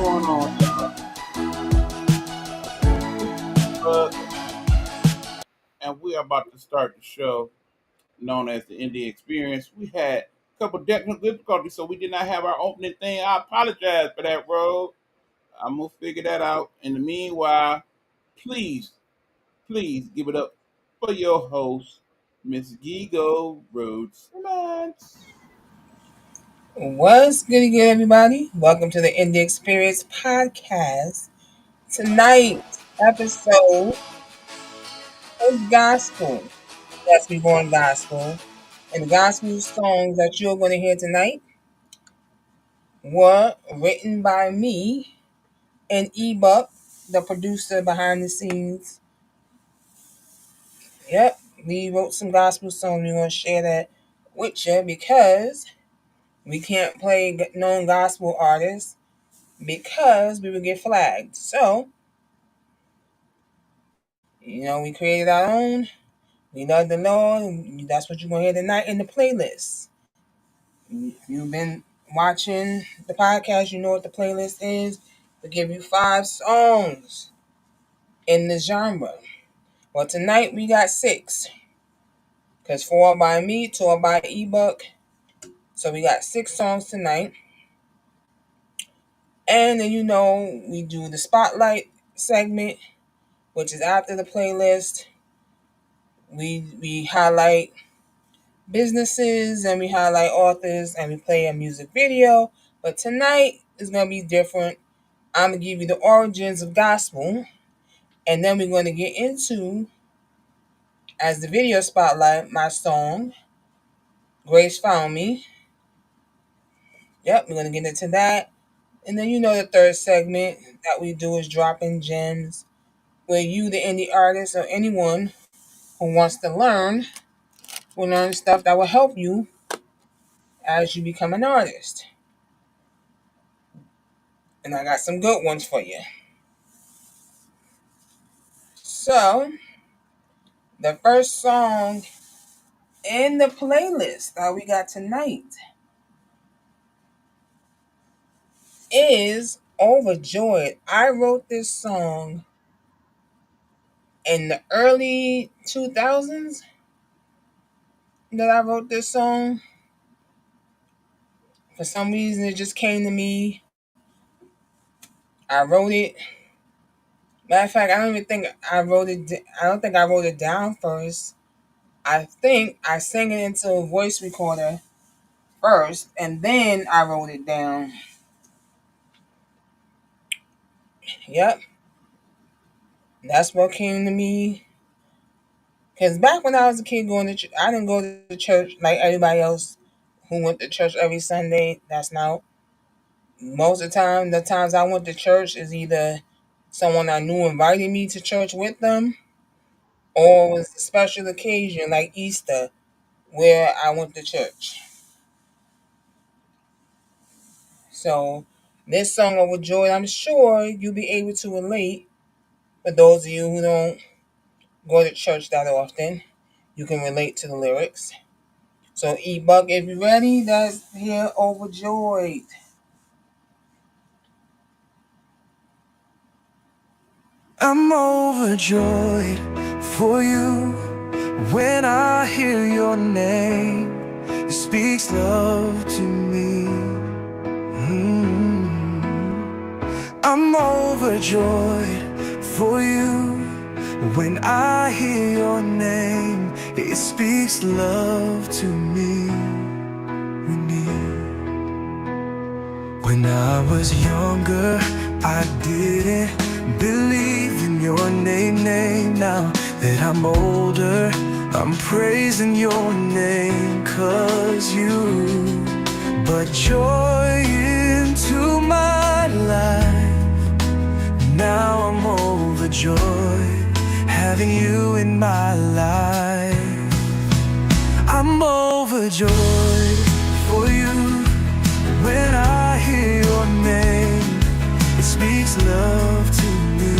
going on, y'all? And we are about to start the show known as the Indie Experience. We had a couple technical difficulties, so we did not have our opening thing. I apologize for that, Road. I'm gonna figure that out. In the meanwhile, please, please give it up for your host, Miss Gigo Rhodes. What's good again, everybody? Welcome to the Indie Experience podcast. Tonight's episode is gospel. Yes, we're going gospel. And the gospel songs that you're going to hear tonight were written by me and E Buck, the producer behind the scenes. Yep, we wrote some gospel songs. We're going to share that with you because we can't play known gospel artists because we would get flagged. So, we created our own. We love the Lord. And that's what you're going to hear tonight in the playlist. If you've been watching the podcast, you know what the playlist is. We give you 5 songs in the genre. Well, tonight we got 6. Because 4 are by me, 2 are by ebook. So we got 6 songs tonight. And then, we do the spotlight segment, which is after the playlist. We highlight businesses and we highlight authors and we play a music video. But tonight is going to be different. I'm going to give you the origins of gospel, and then we're going to get into, as the video spotlight, my song Grace Found Me. Yep, we're going to get into that. And then the third segment that we do is dropping gems, where you, the indie artist, or anyone who wants to learn will learn stuff that will help you as you become an artist. And I got some good ones for you. So, the first song in the playlist that we got tonight is Overjoyed. I wrote this song in the early 2000s that I wrote this song. For some reason, it just came to me. I wrote it. Matter of fact, I don't even think I wrote it. I don't think I wrote it down first. I think I sang it into a voice recorder first, and then I wrote it down. Yep. That's what came to me. Because back when I was a kid going to church, I didn't go to church like everybody else who went to church every Sunday. That's not. Most of the times I went to church is either someone I knew invited me to church with them, or it was a special occasion like Easter where I went to church. So this song Overjoyed, I'm sure you'll be able to relate. For those of you who don't go to church that often, you can relate to the lyrics. So E-Buck, if you're ready, that's here Overjoyed. I'm overjoyed for you when I hear your name. It speaks love to me. I'm overjoyed for you when I hear your name. It speaks love to me. When I was younger, I didn't believe in your name. Now that I'm older, I'm praising your name, 'cause you brought joy into my life. Now I'm overjoyed having you in my life. I'm overjoyed for you when I hear your name. It speaks love to me.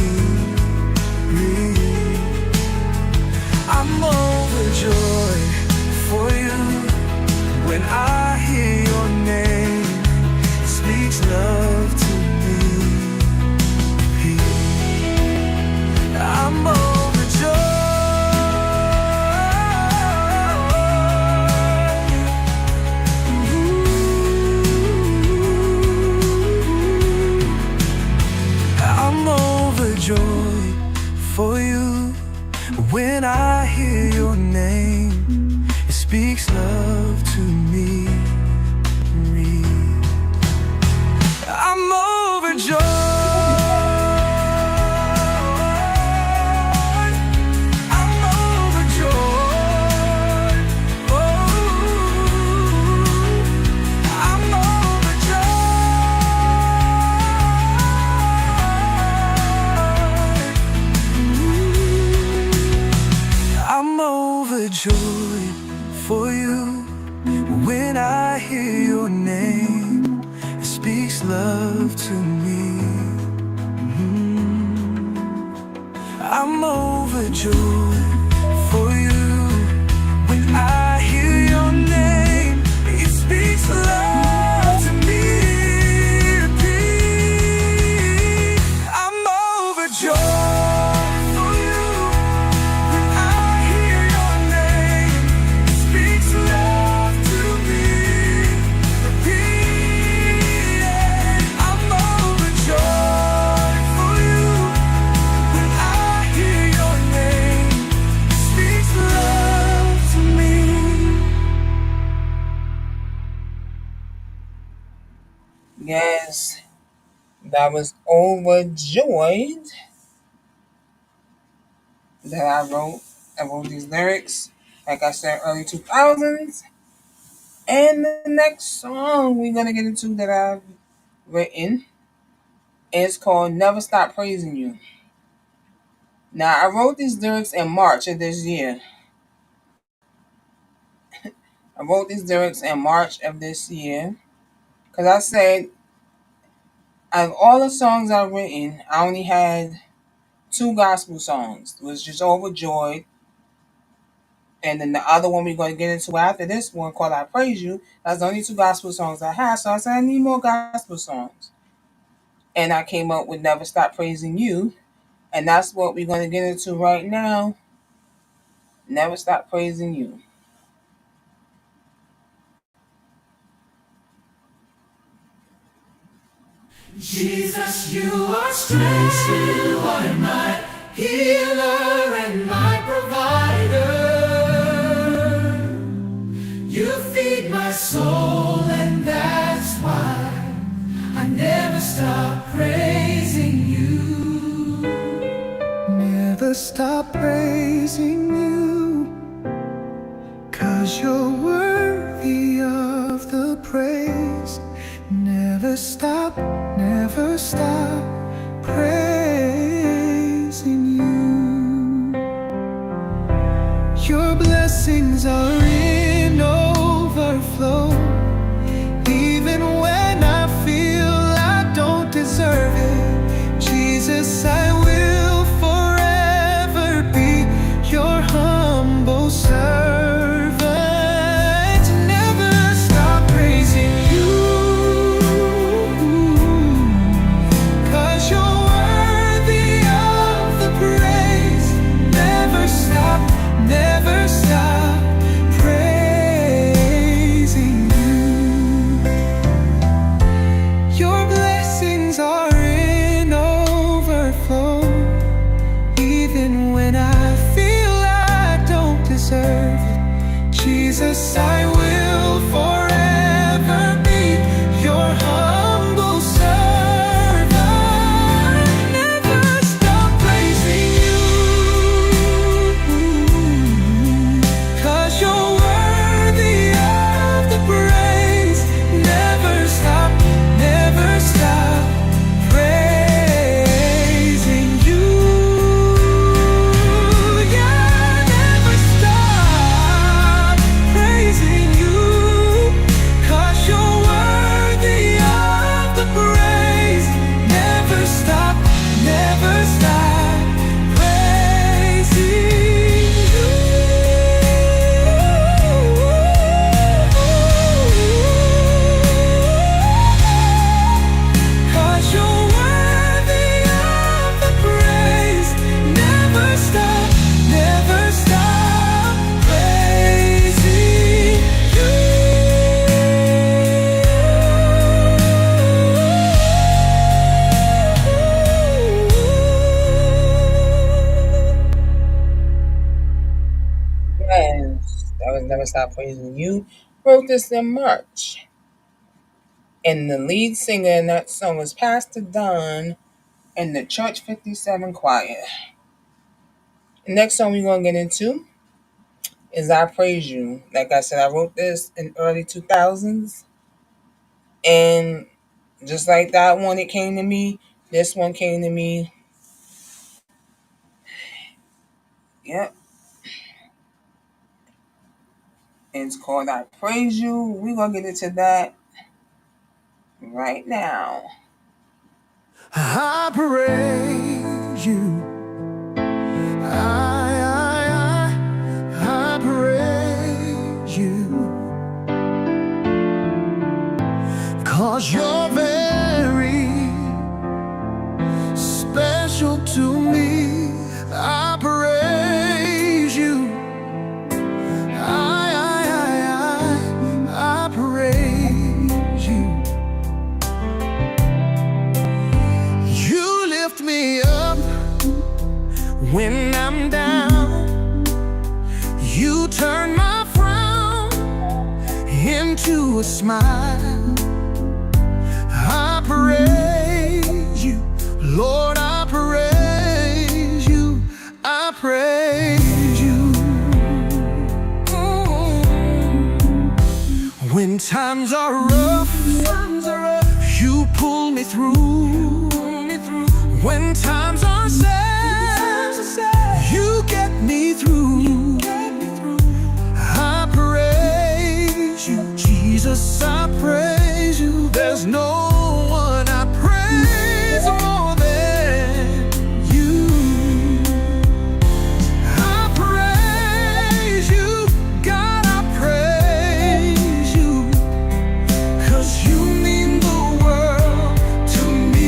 I'm overjoyed for you when I hear your name. It speaks love to me. I'm overjoyed for you. When I hear your name, it speaks love to me. Repeat. I'm overjoyed for you. When I hear your name, it speaks love to me. Repeat. I'm overjoyed for you. When I hear your name, it speaks love to me. Yes, that was overjoyed that I wrote. I wrote these lyrics, like I said, early 2000s. And the next song we're gonna get into that I've written is called "Never Stop Praising You." Now I wrote these lyrics in March of this year. I wrote these lyrics in March of this year because I said out of all the songs I've written, I only had two gospel songs. It was just "Overjoyed," and then the other one we're going to get into after this one called "I Praise You." That's the only two gospel songs I had. So I said I need more gospel songs, and I came up with "Never Stop Praising You," and that's what we're going to get into right now. "Never Stop Praising You." Jesus, you are strength, you are my healer and my provider. You feed my soul, and that's why I never stop praising you. Never stop praising you, 'cause you're worthy of the praise. Never stop praising you. Your blessings are in overflow. Even when I feel I don't deserve it, Jesus, I will forever be your humble servant. Never stop praising you, 'cause you're worthy of the praise. Never stop praising you. Your blessings are in overflow. Even when I feel I don't deserve it, Jesus, I will forever be your humble servant. Never stop praising you, 'cause you're worthy of the praise. Never stop praising you. Yeah, never stop praising you, 'cause you're worthy of the praise. Never stop praising you. 'Cause you're worthy of the praise. Never stop praising you. Yes, that was "Never Stop Praising You." Wrote this in March. And the lead singer in that song was Pastor Don in the Church 57 Choir. The next song we're going to get into is "I Praise You." Like I said, I wrote this in early 2000s. And just like that one, it came to me. This one came to me. Yep. And it's called "I Praise You." We're going to get into that right now. I praise you. I praise you. 'Cause you're very special to me. I praise you. I praise you. You lift me up when I'm down. You turn my frown into a smile. I praise you, Lord, I praise you, I praise you. When times are rough, you pull me through. When times are sad, you get me through. I praise you, Jesus, I praise you. There's no one I praise more than you. I praise you, God, I praise you. 'Cause you mean the world to me.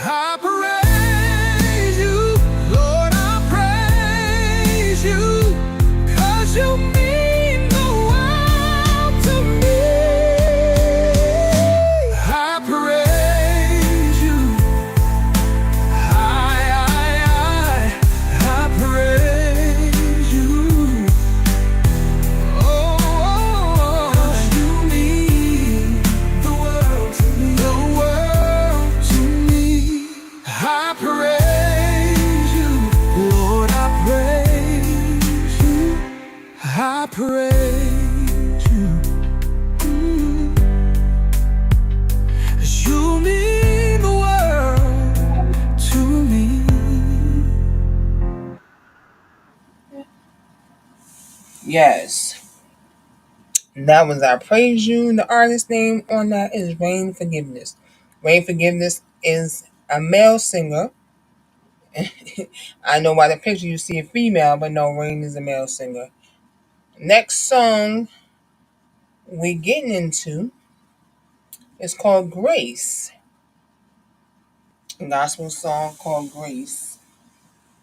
I praise you, Lord, I praise you. 'Cause you mean the world to me. I praise you. I praise you. Oh, 'cause you mean the world to me. The world to me. I praise you, Lord, I praise you. I praise you. 'Cause you mean the world to me. Yes. That was I Praise You. The artist name on that is Rain Forgiveness. Rain Forgiveness is a male singer. I know by the picture you see a female, but no, Rain is a male singer. Next song we're getting into is called Grace. A gospel song called Grace.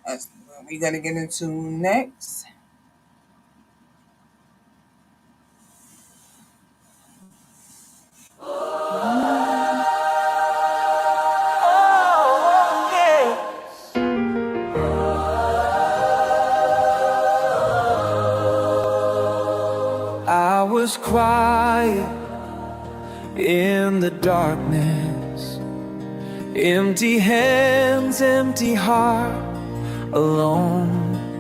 That's what we're going to get into next. I was quiet in the darkness, empty hands, empty heart, alone,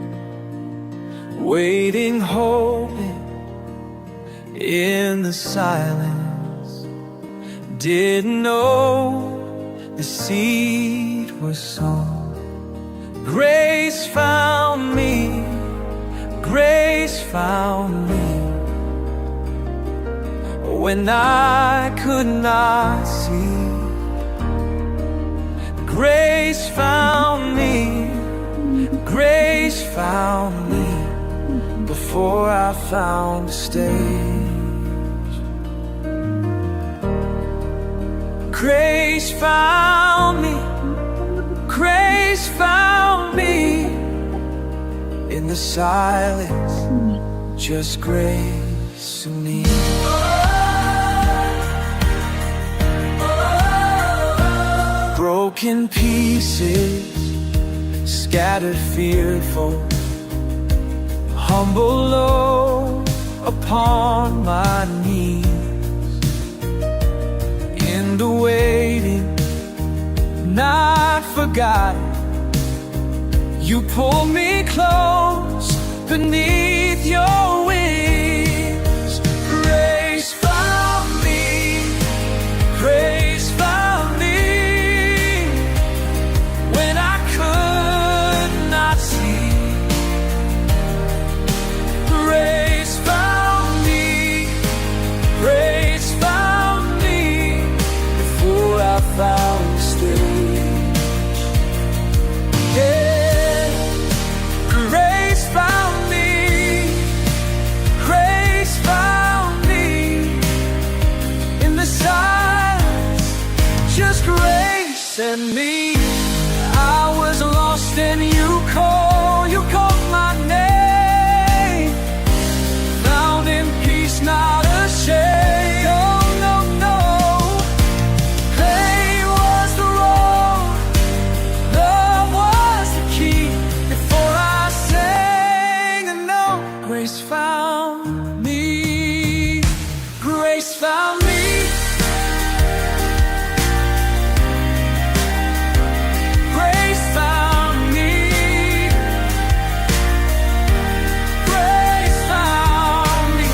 waiting, hoping in the silence. Didn't know the seed was sown. Grace found me, grace found me, when I could not see. Grace found me, grace found me, before I found the stage. Grace found me, grace found me, in the silence, just grace to me. Broken pieces, scattered, fearful, humble, low upon my knees. In the waiting, not forgotten, you pull me close beneath your wings. Grace found me, grace found me, when I could not see. Grace found me, grace found me, and me. I was lost and you called my name. Found in peace, not ashamed. Oh no, no. Pain was the road, love was the key. Before I sang a note, grace found me. Grace found me. Grace found me. Grace found me.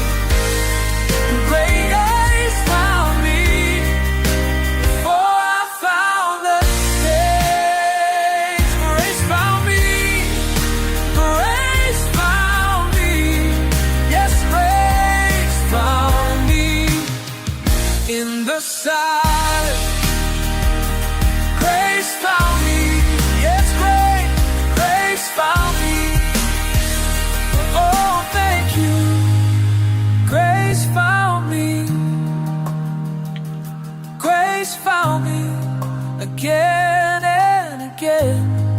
Grace found me. Before I found the saints, grace found me. Grace found me. Yes, grace found me. In the silence, grace found me. Yes, grace found me. Oh, thank you. Grace found me. Grace found me again and again.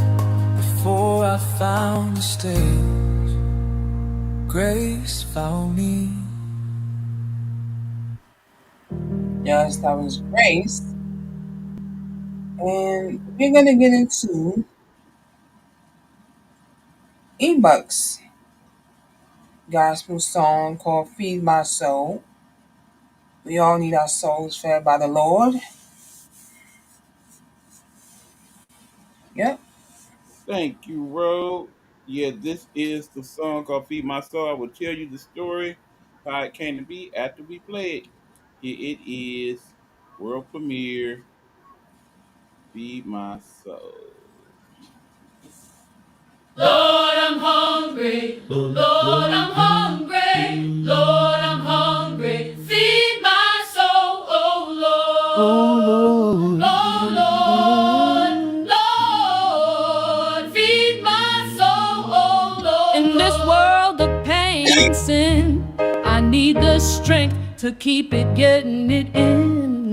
Before I found the stage, grace found me. Yes, that was Grace. And we're going to get into E Buck's gospel song called Feed My Soul. We all need our souls fed by the Lord. Yep. Thank you, Ro. Yeah, this is the song called Feed My Soul. I will tell you the story, how it came to be after we play it. Here it is, world premiere, Feed My Soul. Lord, I'm hungry. Lord, I'm hungry. Lord, I'm hungry. Feed my soul, oh Lord. Oh Lord. Lord, feed my soul, oh Lord. In this world of pain and sin, I need the strength to keep it, getting it in.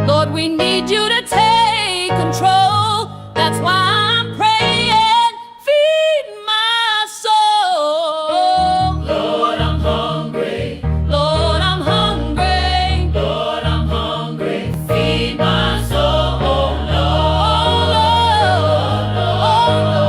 Lord, we need you to take control. That's why I'm praying. Feed my soul. Lord, I'm hungry. Lord, I'm hungry. Lord, I'm hungry. Feed my soul. Oh, Lord. Oh, Lord.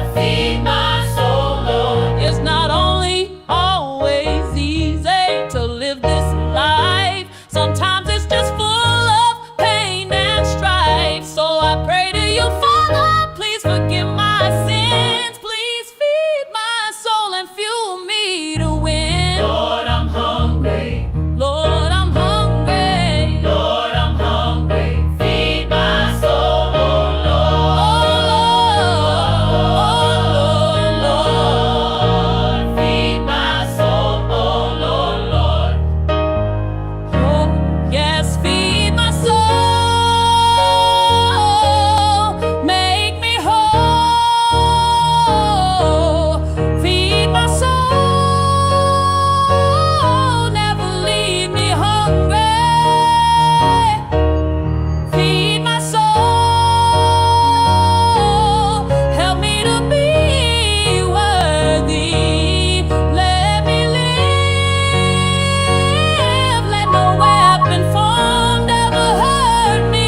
Lord, feed my soul, Lord. It's not only always easy to live this life. Sometimes it's just full of pain and strife. So I pray to you, Father, please forgive my sins. Please feed my soul and fuel me to win. Lord, I'm hungry. Lord, I'm hungry. Lord, I'm hungry. Feed my soul, oh Lord. Oh Lord, Lord, feed my soul, oh Lord, Lord. Oh, yes, feed my soul. Make me whole. Feed my soul. Never leave me hungry. Feed my soul. Help me to be worthy. Let me live. Let no weapon formed ever hurt me.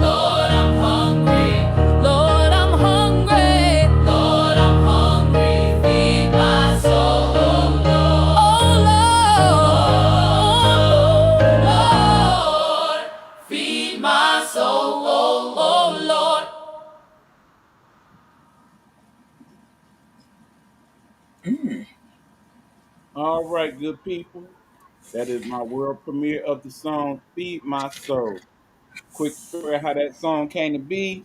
Lord, I'm hungry. Lord, I'm hungry. Lord, I'm hungry. Feed my soul, oh Lord. Lord, feed my soul, oh Lord. All right, good people. That is my world premiere of the song Feed My Soul. Quick story how that song came to be.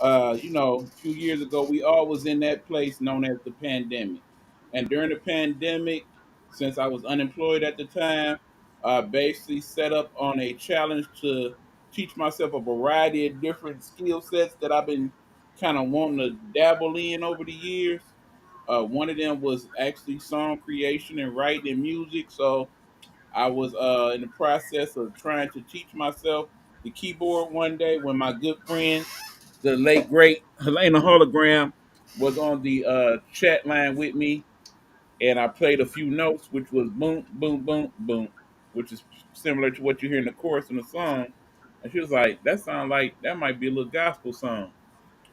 A few years ago, we all was in that place known as the pandemic. And during the pandemic, since I was unemployed at the time, I basically set up on a challenge to teach myself a variety of different skill sets that I've been kind of wanting to dabble in over the years. One of them was actually song creation and writing and music. So I was in the process of trying to teach myself the keyboard one day when my good friend, the late great Helena Hologram, was on the chat line with me, and I played a few notes, which was boom, boom, boom, boom, which is similar to what you hear in the chorus in the song. And she was like, "That sounds like that might be a little gospel song."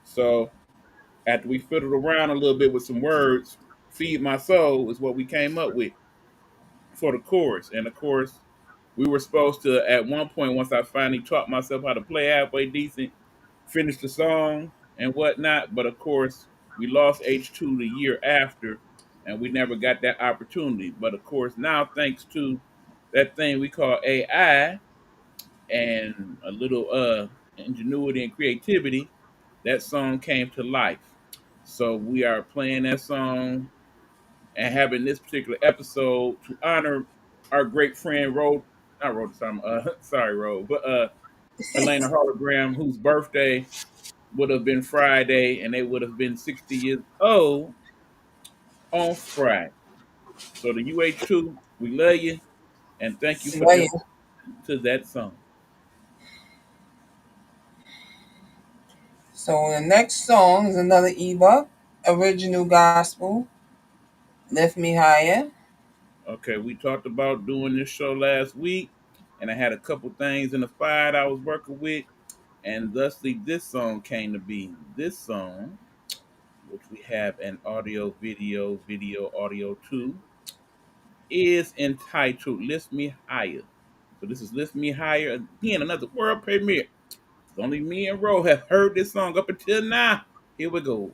So after we fiddled around a little bit with some words, "Feed My Soul" is what we came up with for the chorus. And of course, we were supposed to, at one point, once I finally taught myself how to play halfway decent, finish the song and whatnot. But of course, we lost H2 the year after, and we never got that opportunity. But of course, now thanks to that thing we call AI and a little ingenuity and creativity, that song came to life. So we are playing that song and having this particular episode to honor our great friend Rod, not Rod, sorry Rod, but Elena Hologram, whose birthday would have been Friday, and they would have been 60 years old on Friday. So the UH2, we love you and thank you for Love listening you. to that song. So the next song is another Ebook, original gospel, Lift Me Higher. Okay, we talked about doing this show last week, and I had a couple things in the fire that I was working with, and thusly this song came to be. This song, which we have an audio, video, audio too, is entitled Lift Me Higher. So this is Lift Me Higher, again, another world premiere. Only me and Ro have heard this song up until now. Here we go.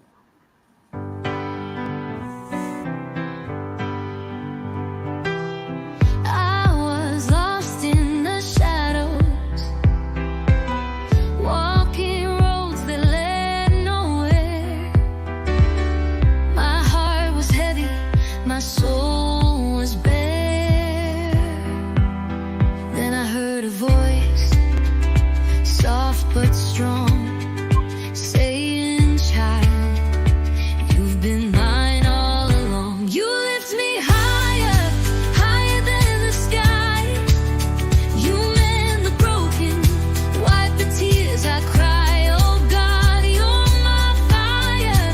I was lost in the shadows, walking roads that led nowhere. My heart was heavy, my soul was bare. Then I heard a voice, soft but strong, saying, "Child, you've been mine all along." You lift me higher, higher than the sky. You mend the broken, wipe the tears I cry. Oh God, you're my fire,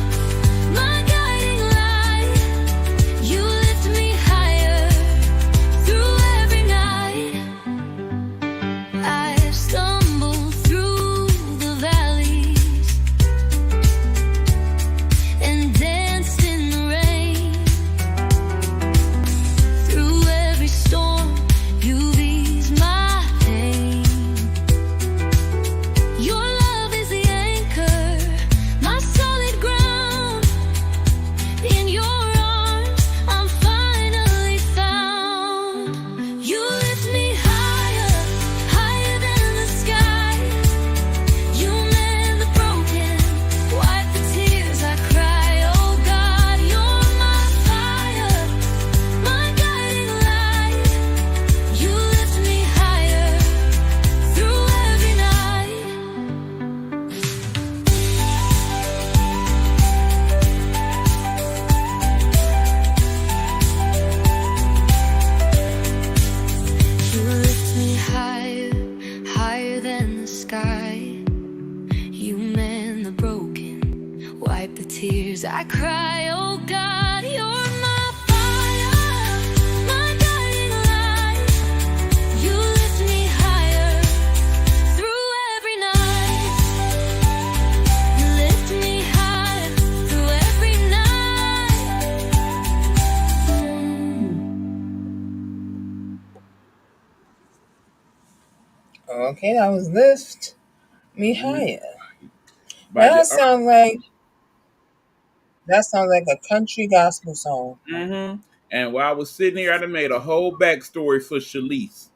my guiding light. You lift me higher through every night. I've stumbled through the valleys and danced in the rain. Through every storm, you've eased my pain. Your love is the anchor, my solid ground. In your arms, I'm finally found. You lift me higher, higher than the sky. You mend the broken, wipe the tears I cry. Oh God, you're my fire, my guiding light. You lift me higher through every night. You lift me higher, higher than the sky. You mend the broken, wipe the tears I cry. Oh God, you're my fire, my guiding light. You lift me higher through every night. You lift me higher through every night. Okay, that was Lift Me Mhm. Higher. By Now the that sounds like a country gospel song. And while I was sitting here, I done made a whole backstory for Shalise.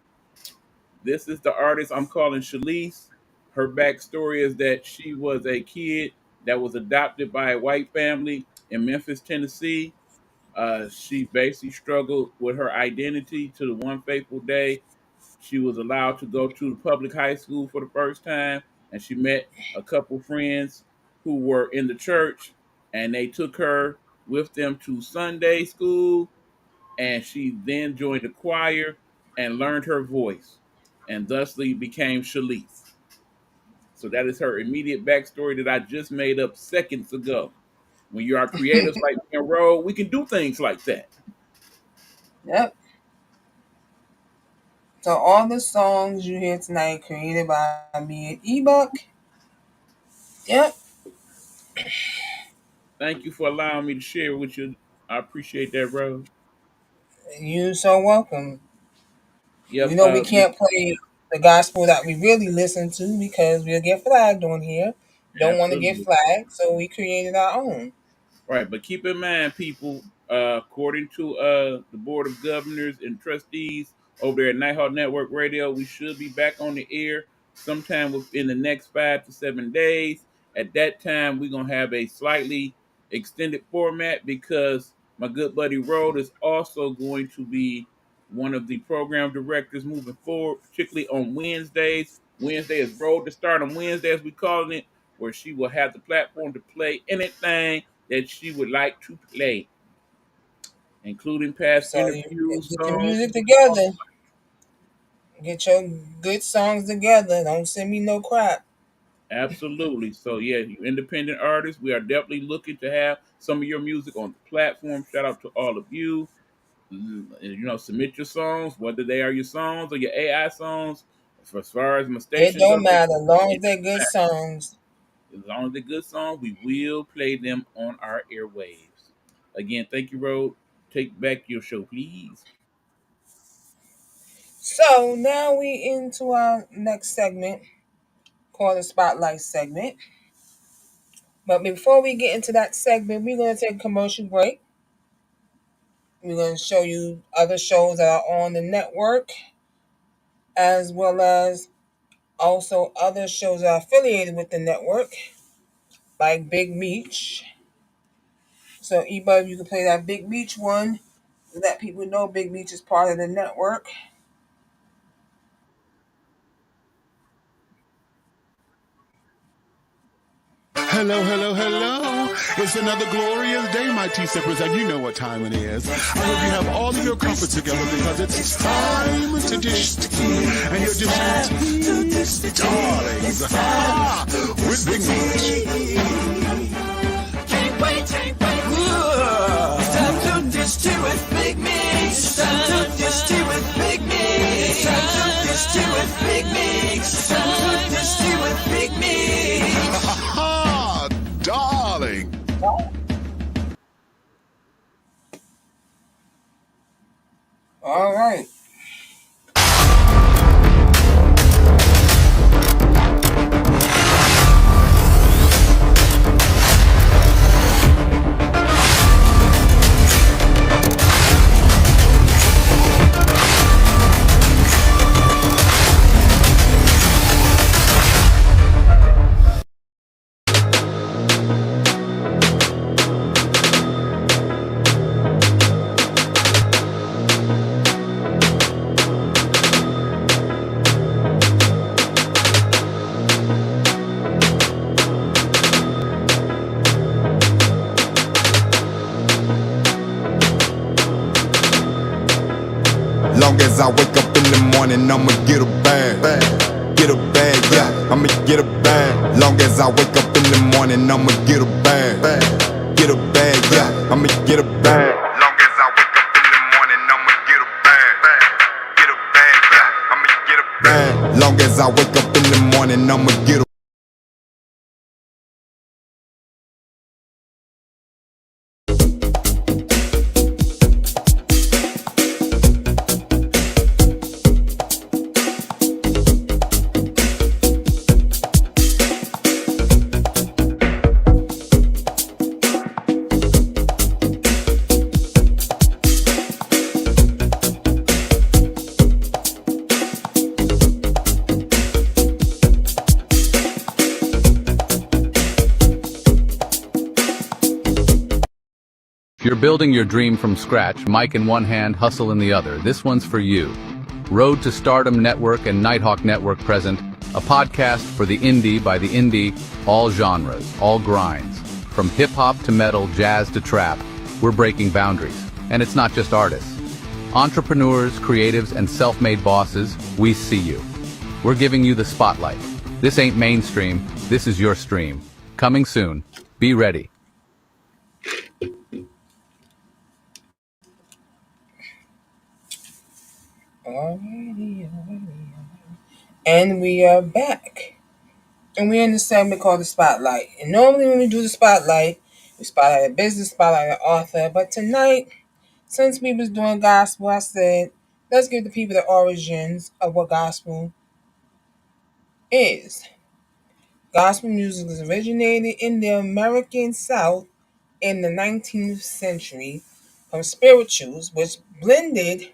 This is the artist I'm calling Shalise. Her backstory is that she was a kid that was adopted by a white family in Memphis, Tennessee. She basically struggled with her identity to the one fateful day she was allowed to go to the public high school for the first time, and she met a couple friends who were in the church, and they took her with them to Sunday school, and she then joined the choir. and learned her voice, and thusly became Shalise. So that is her immediate backstory that I just made up seconds ago. When you are creatives like me and Roll, we can do things like that. Yep. So all the songs you hear tonight created by me and E Buck. Yep. Thank you for allowing me to share with you. I appreciate that, Roll. You're so welcome. We Yep. know we can't play the gospel that we really listen to because we'll get flagged on here. Don't want to get Absolutely. flagged, so we created our own. Right, but keep in mind, people, according to the Board of Governors and Trustees over there at Nighthawk Network Radio, we should be back on the air sometime within the next 5 to 7 days. At that time, we're going to have a slightly extended format because my good buddy Rode is also going to be one of the program directors moving forward, particularly on Wednesdays. Wednesday is Road to Start on Wednesday, as we calling it, where she will have the platform to play anything that she would like to play, including past So you interviews, get your songs. music together. Get your good songs together. Don't send me no crap. Absolutely. So yeah, you independent artists, we are definitely looking to have some of your music on the platform. Shout out to all of you. Submit your songs, whether they are your songs or your AI songs. As far as my It station don't goes, matter. As long as it they're doesn't good matter. songs. As long as they're good songs, we will play them on our airwaves. Again, thank you, Rode. Take back your show, please. So now we into our next segment called the Spotlight segment. But before we get into that segment, we're going to take a commercial break. We're going to show you other shows that are on the network, as well as also other shows that are affiliated with the network, like Big Meech. So, Eba, you can play that Big Meech one. Let people know Big Meech is part of the network. Hello, hello, hello. It's another glorious day, my T-Sippers, and you know what time it is. I hope you have all of your comfort together because it's time to dish tea. And you're dishing tea, darlings, with Big Meech. Can't wait. It's time to dish tea with Big Meech. It's time to dish tea with Big Meech. It's time to dish tea with Big Meech. It's time to dish tea with Big Meech. Darling. All right. Long as I wake up in the morning, I'ma get a bag. Get a bag, yeah, I'ma get a bag. Long as I wake up in the morning, I'ma get a bag. Get a bag, yeah, I'ma get a bag. Long as I wake up in the morning, I'ma get a bag. Get a bag, yeah, I'ma get a bag. Long as I wake up in the morning, I'ma get a If you're building your dream from scratch, mic in one hand, hustle in the other, this one's for you. Road to Stardom Network and Nighthawk Network present a podcast for the indie by the indie, all genres, all grinds. From hip-hop to metal, jazz to trap, we're breaking boundaries. And it's not just artists. Entrepreneurs, creatives, and self-made bosses, we see you. We're giving you the spotlight. This ain't mainstream, this is your stream. Coming soon. Be ready. And we are back. And we're in the segment called the Spotlight. And normally when we do the Spotlight, we spotlight a business, spotlight an author. But tonight, since we was doing gospel, I said, let's give the people the origins of what gospel is. Gospel music was originated in the American South in the 19th century from spirituals, which blended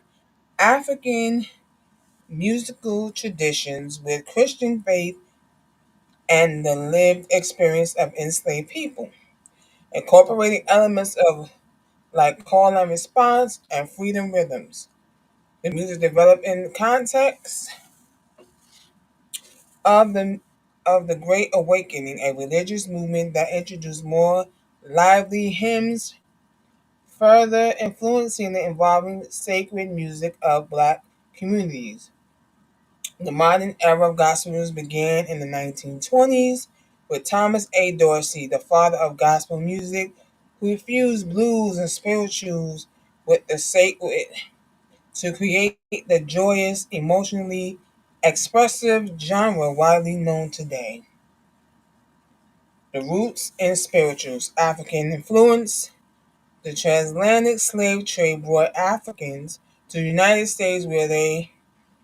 African musical traditions with Christian faith and the lived experience of enslaved people, incorporating elements of like call and response and freedom rhythms. The music developed in the context of the Great Awakening, a religious movement that introduced more lively hymns, further influencing the evolving sacred music of Black communities. The modern era of gospel music began in the 1920s with Thomas A. Dorsey, the father of gospel music, who fused blues and spirituals with the sacred to create the joyous, emotionally expressive genre widely known today. The roots in spirituals, African influence. The transatlantic slave trade brought Africans to the United States where they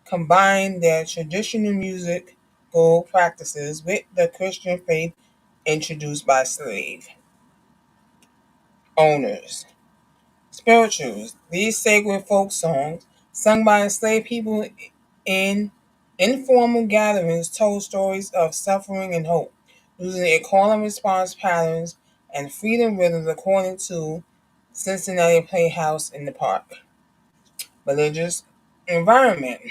combined their traditional musical practices with the Christian faith introduced by slave owners. Spirituals, these sacred folk songs, sung by enslaved people in informal gatherings, told stories of suffering and hope, using a call and response patterns and freedom rhythms according to Cincinnati Playhouse in the Park. Religious environment.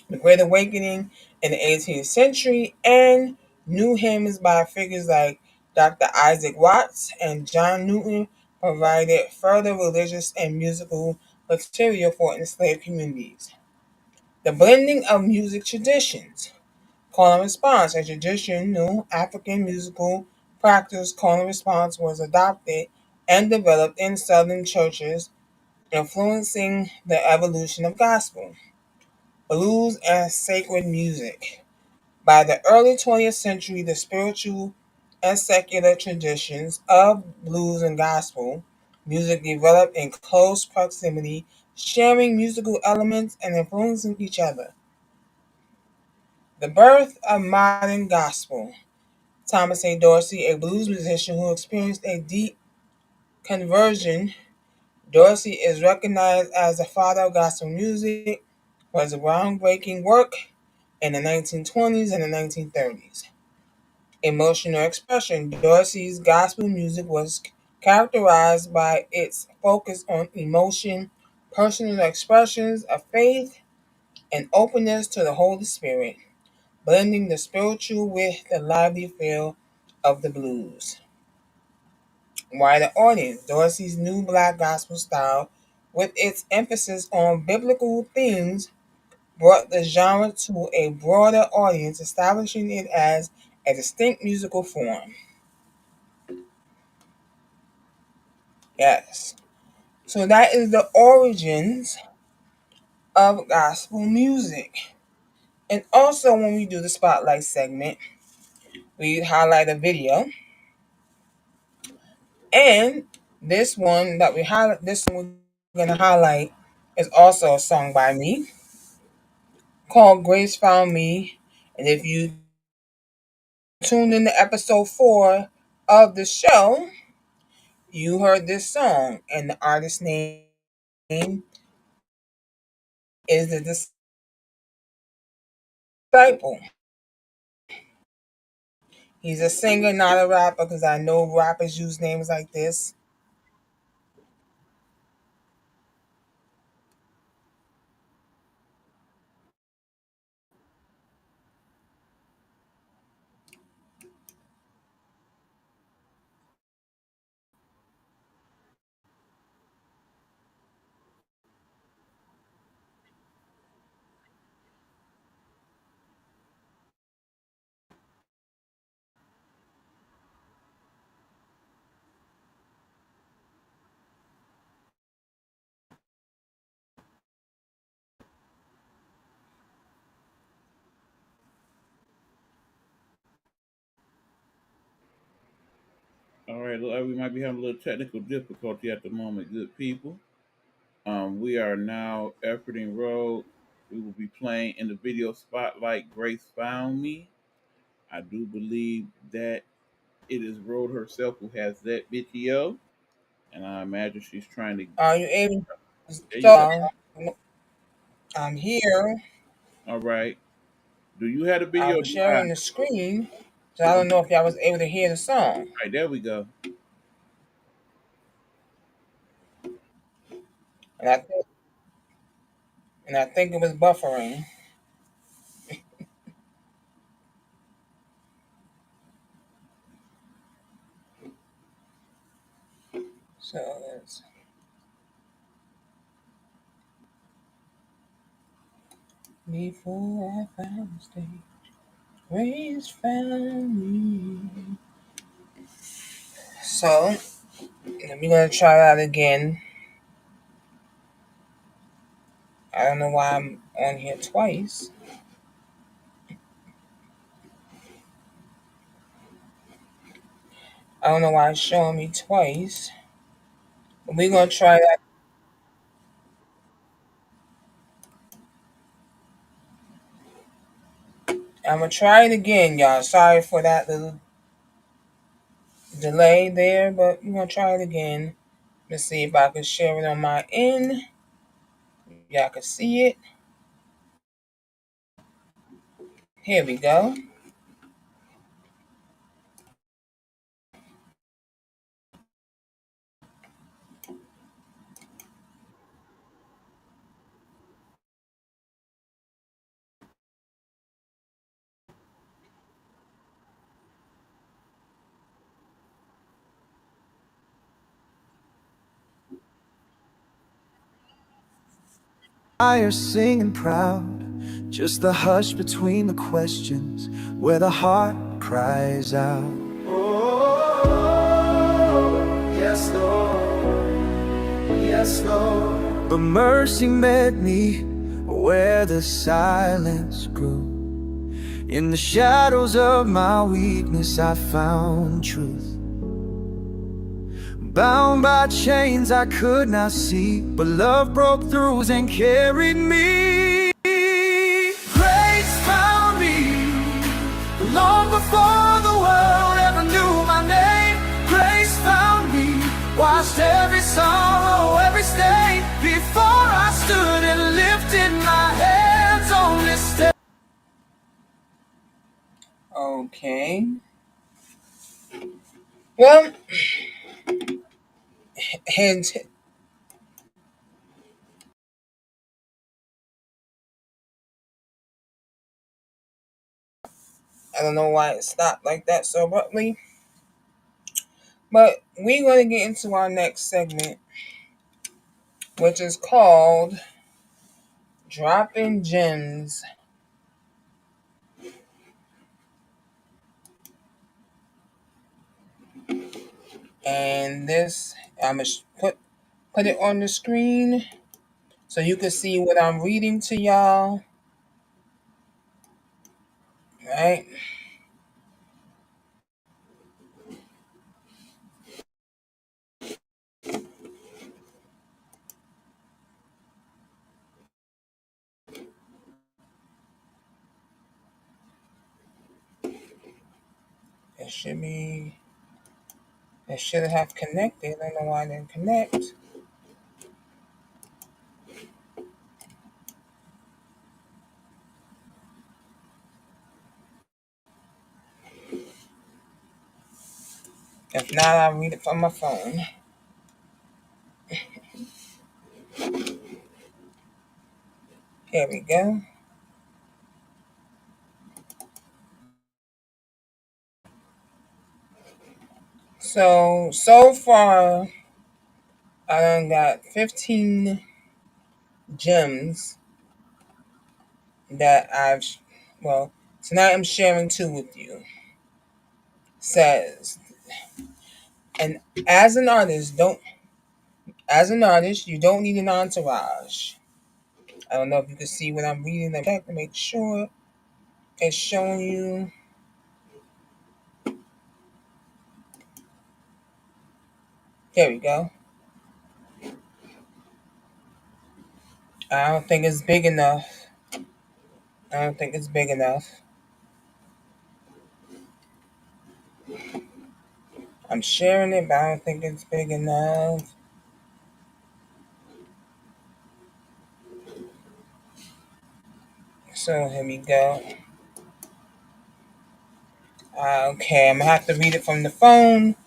The Great Awakening in the 18th century, and new hymns by figures like Dr. Isaac Watts and John Newton provided further religious and musical material for enslaved communities. The blending of music traditions. Call and response, a traditional African musical practice. Call and response was adopted and developed in Southern churches, influencing the evolution of gospel. Blues and sacred music. By the early 20th century, the spiritual and secular traditions of blues and gospel music developed in close proximity, sharing musical elements and influencing each other. The birth of modern gospel. Thomas A. Dorsey, a blues musician who experienced a deep conversion, Dorsey is recognized as the father of gospel music for his groundbreaking work in the 1920s and the 1930s. Emotional expression. Dorsey's gospel music was characterized by its focus on emotion, personal expressions of faith, and openness to the Holy Spirit, blending the spiritual with the lively feel of the blues. Wider audience. Dorsey's new black gospel style, with its emphasis on biblical themes, brought the genre to a broader audience, establishing it as a distinct musical form. Yes. So that is the origins of gospel music. And also when we do the spotlight segment, we highlight a video. And this one we're gonna highlight is also a song by me called Grace Found Me. And if you tuned in to episode 4 of the show, you heard this song, and the artist's name is the Disciple. He's a singer, not a rapper, because I know rappers use names like this. All right, look, we might be having a little technical difficulty at the moment, good people. We are now efforting road. We will be playing in the video spotlight. Grace found me. I do believe that it is Road herself who has that video, and I imagine she's trying to. Are you able? There you go. So I'm here. All right. Do you have the I video? was Do I? sharing the screen, so I Hold on. don't know if y'all was able to hear the song. All right, there we go. And I think, and I think it was buffering. So it's before I found the stage, grace found me. So we're gonna try that again. I don't know why I'm on here twice. I don't know why it's showing me twice. But we're gonna try that. I'm gonna try it again, y'all. Sorry for that little delay there, but we're gonna try it again. Let's see if I can share it on my end. Y'all can see it. Here we go. Fire singing proud, just the hush between the questions where the heart cries out. Oh, yes, Lord, yes, Lord. But mercy met me where the silence grew. In the shadows of my weakness, I found truth. Bound by chains I could not see, but love broke through and carried me. Grace found me long before the world ever knew my name. Grace found me, washed every sorrow, every stain. Before I stood and lifted my hands on this step. Okay. Well, hint. I don't know why it stopped like that so abruptly. But we're going to get into our next segment, which is called Dropping Gems. And this, I'm going to put it on the screen so you can see what I'm reading to y'all. Right? It should be, it should have connected. I don't know why it didn't connect. If not, I'll read it from my phone. Here we go. So far, I done got 15 gems that well, tonight I'm sharing two with you. Says, and as an artist, you don't need an entourage. I don't know if you can see what I'm reading. I'm checking to make sure it's showing you. There we go. I don't think it's big enough. I don't think it's big enough. I'm sharing it, but I don't think it's big enough. So here we go. Okay, I'm gonna have to read it from the phone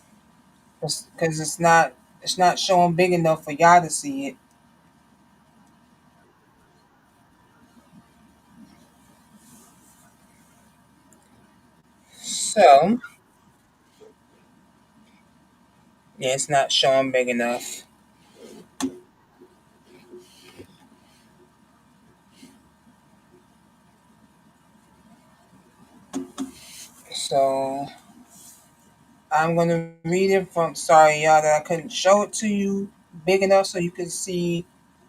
because it's not showing big enough for y'all to see it. So yeah, it's not showing big enough. So I'm gonna read it from. Sorry, y'all, that I couldn't show it to you big enough so you can see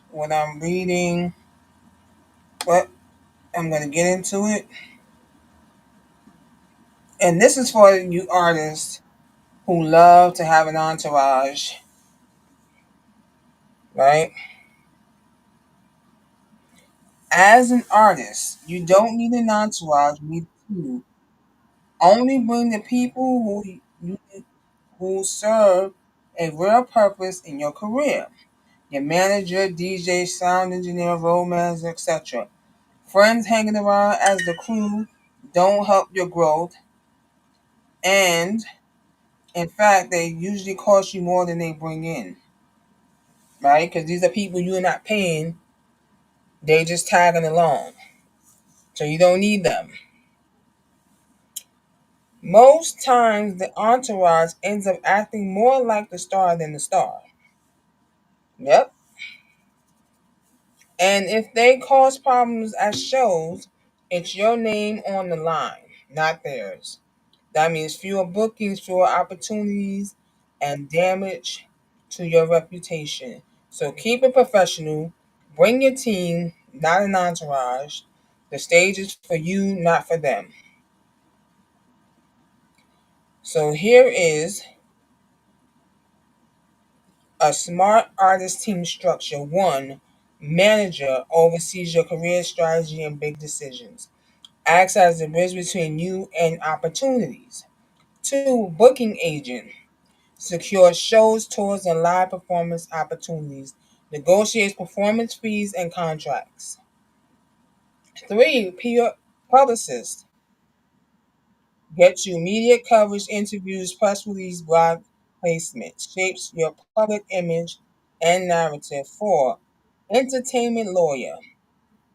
what I'm reading. But I'm gonna get into it. And this is for you artists who love to have an entourage, right? As an artist, you don't need an entourage. You need a team. Only bring the people who serve a real purpose in your career. Your manager, DJ, sound engineer, road manager, etc. Friends hanging around as the crew don't help your growth, and in fact, they usually cost you more than they bring in, right? Because these are people you're not paying; they just tagging along, so you don't need them. Most times, the entourage ends up acting more like the star than the star. Yep. And if they cause problems at shows, it's your name on the line, not theirs. That means fewer bookings, fewer opportunities, and damage to your reputation. So keep it professional. Bring your team, not an entourage. The stage is for you, not for them. So here is a smart artist team structure. One, manager oversees your career strategy and big decisions. Acts as the bridge between you and opportunities. Two, booking agent secures shows, tours, and live performance opportunities. Negotiates performance fees and contracts. Three, PR publicist gets you media coverage, interviews, press release, blog placement. Shapes your public image and narrative. Four, entertainment lawyer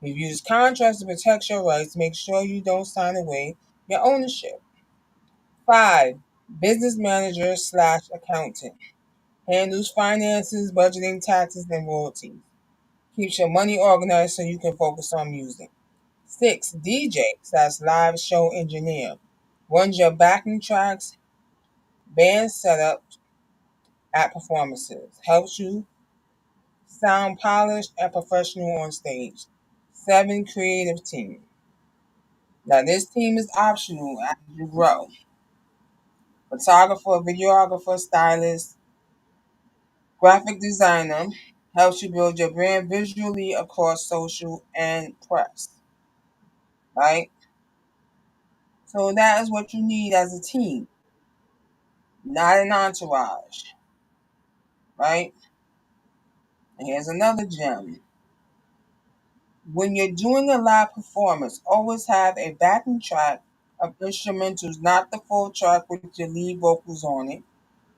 reviews contracts to protect your rights. Make sure you don't sign away your ownership. Five, business manager slash accountant handles finances, budgeting, taxes, and royalties. Keeps your money organized so you can focus on music. Six, DJ slash live show engineer runs your backing tracks, band setup at performances. Helps you sound polished and professional on stage. Seven, creative team. Now this team is optional as you grow. Photographer, videographer, stylist, graphic designer helps you build your brand visually across social and press, right? So that is what you need as a team, not an entourage, right? And here's another gem. When you're doing a live performance, always have a backing track of instrumentals, not the full track with your lead vocals on it.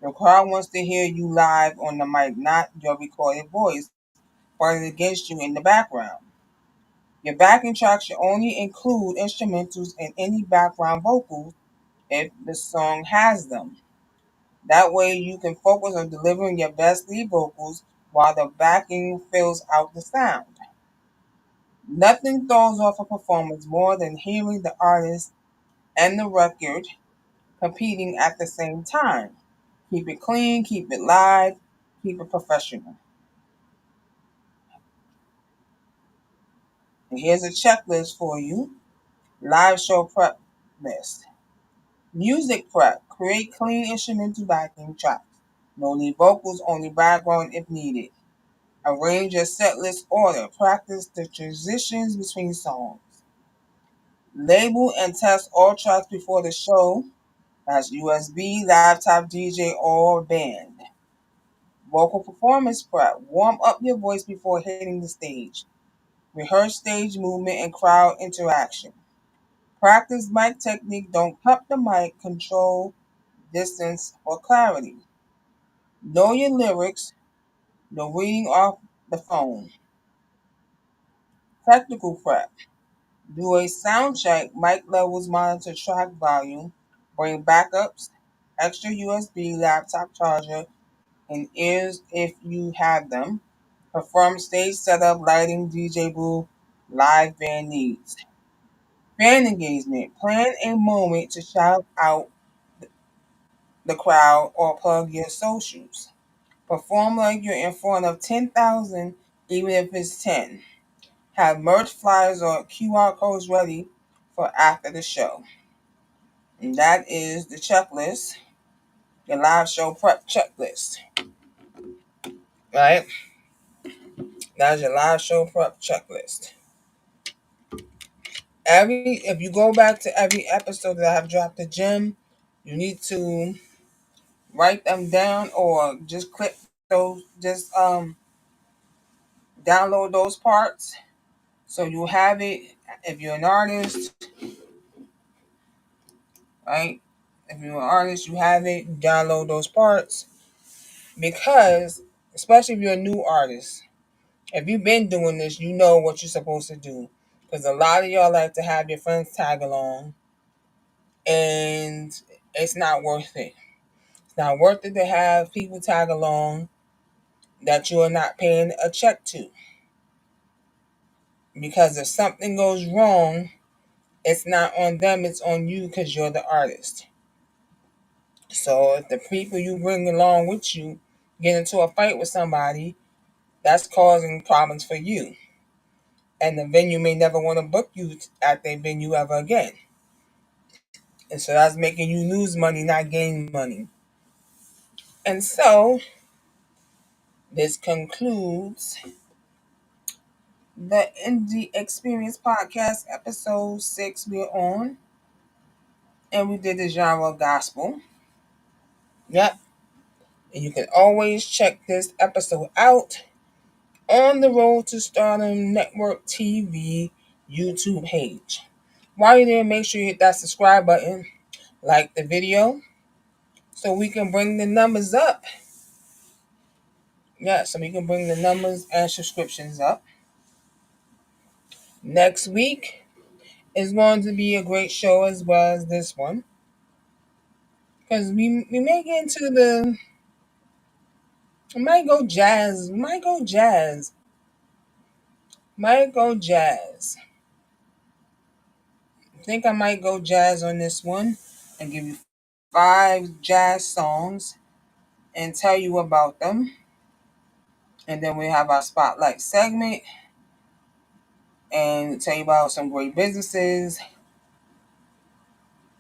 The crowd wants to hear you live on the mic, not your recorded voice, fighting against you in the background. Your backing track should only include instrumentals and any background vocals if the song has them. That way you can focus on delivering your best lead vocals while the backing fills out the sound. Nothing throws off a performance more than hearing the artist and the record competing at the same time. Keep it clean, keep it live, keep it professional. And here's a checklist for you. Live show prep list. Music prep. Create clean instrumental backing tracks. No lead vocals, only background if needed. Arrange your set list order. Practice the transitions between songs. Label and test all tracks before the show. That's USB, laptop, DJ, or band. Vocal performance prep. Warm up your voice before hitting the stage. Rehearse stage movement and crowd interaction. Practice mic technique. Don't cup the mic. Control distance or clarity. Know your lyrics. No reading off the phone. Technical prep. Do a sound check. Mic levels, monitor track volume. Bring backups, extra USB, laptop charger, and ears if you have them. Perform stage setup, lighting, DJ booth, live band needs. Fan engagement. Plan a moment to shout out the crowd or plug your socials. Perform like you're in front of 10,000, even if it's 10. Have merch flyers or QR codes ready for after the show. And that is the checklist, the live show prep checklist. Right? That's your live show prep checklist. If you go back to every episode that I have dropped a gem, you need to write them down or just click those, just download those parts so you have it. If you're an artist, right? If you're an artist, you have it. Download those parts because, especially if you're a new artist, if you've been doing this, you know what you're supposed to do. Because a lot of y'all like to have your friends tag along, and it's not worth it. It's not worth it to have people tag along that you are not paying a check to. Because if something goes wrong, it's not on them, it's on you because you're the artist. So if the people you bring along with you get into a fight with somebody, that's causing problems for you. And the venue may never want to book you at their venue ever again. And so that's making you lose money, not gain money. And so this concludes the Indie Experience Podcast, episode 6 we're on. And we did the genre gospel. Yep. And you can always check this episode out on the Road to Stardom Network TV YouTube page. While you're there, make sure you hit that subscribe button, like the video, so we can bring the numbers up. Yeah, so we can bring the numbers and subscriptions up. Next week is going to be a great show as well as this one. Because we may get into we might go jazz. Might go jazz. I think I might go jazz on this one and give you 5 jazz songs and tell you about them. And then we have our spotlight segment and tell you about some great businesses,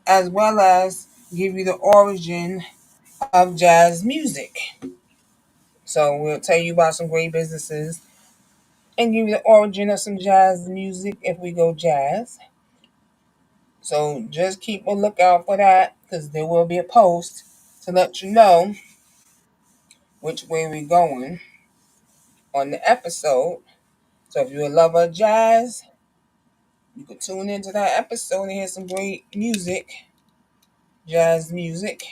as well as give you the origin of jazz music. So we'll tell you about some great businesses and give you the origin of some jazz music if we go jazz. So just keep a lookout for that because there will be a post to let you know which way we're going on the episode. So if you're a lover of jazz, you can tune into that episode and hear some great music, jazz music.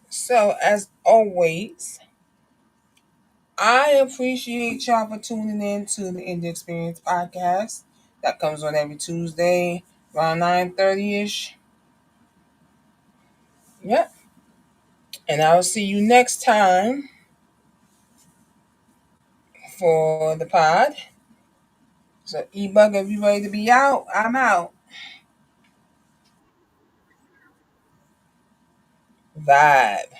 So as always, I appreciate y'all for tuning in to the Indie Experience podcast that comes on every Tuesday around 9:30ish. Yep. And I'll see you next time for the pod. So E Buck, if you ready to be out, I'm out. Vibe.